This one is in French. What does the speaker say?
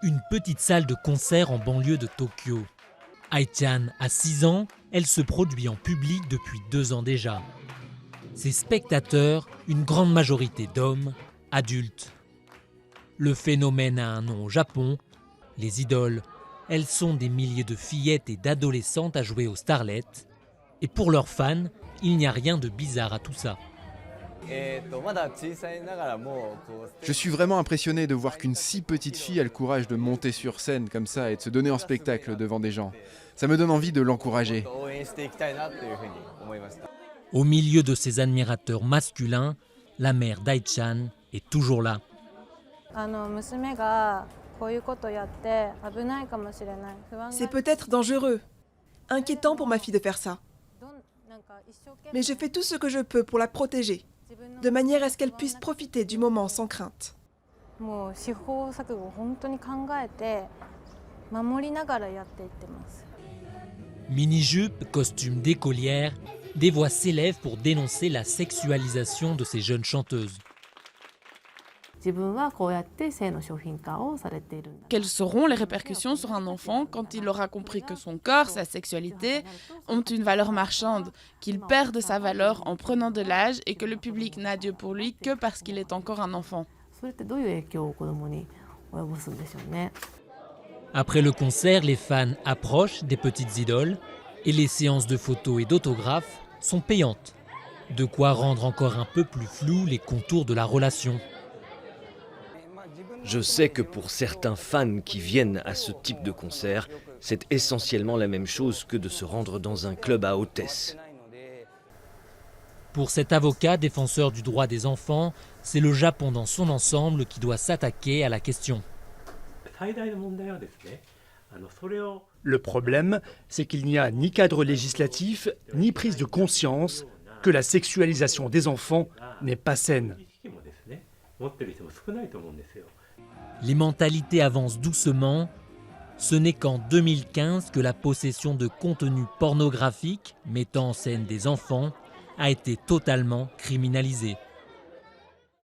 Une petite salle de concert en banlieue de Tokyo. Ai-chan a 6 ans, elle se produit en public depuis 2 ans déjà. Ses spectateurs, une grande majorité d'hommes, adultes. Le phénomène a un nom au Japon, les idoles. Elles sont des milliers de fillettes et d'adolescentes à jouer aux starlets. Et pour leurs fans, il n'y a rien de bizarre à tout ça. Je suis vraiment impressionné de voir qu'une si petite fille a le courage de monter sur scène comme ça et de se donner en spectacle devant des gens. Ça me donne envie de l'encourager. Au milieu de ses admirateurs masculins, la mère d'Ai-chan est toujours là. C'est peut-être dangereux, inquiétant pour ma fille de faire ça. Mais je fais tout ce que je peux pour la protéger, de manière à ce qu'elle puisse profiter du moment sans crainte. Mini-jupe, costume d'écolière, des voix s'élèvent pour dénoncer la sexualisation de ces jeunes chanteuses. Quelles seront les répercussions sur un enfant quand il aura compris que son corps, sa sexualité ont une valeur marchande, qu'il perd de sa valeur en prenant de l'âge et que le public n'a Dieu pour lui que parce qu'il est encore un enfant? Après le concert, les fans approchent des petites idoles et les séances de photos et d'autographes sont payantes. De quoi rendre encore un peu plus flous les contours de la relation. Je sais que pour certains fans qui viennent à ce type de concert, c'est essentiellement la même chose que de se rendre dans un club à hôtesse. Pour cet avocat défenseur du droit des enfants, c'est le Japon dans son ensemble qui doit s'attaquer à la question. Le problème, c'est qu'il n'y a ni cadre législatif, ni prise de conscience que la sexualisation des enfants n'est pas saine. Les mentalités avancent doucement. Ce n'est qu'en 2015 que la possession de contenus pornographiques mettant en scène des enfants a été totalement criminalisée.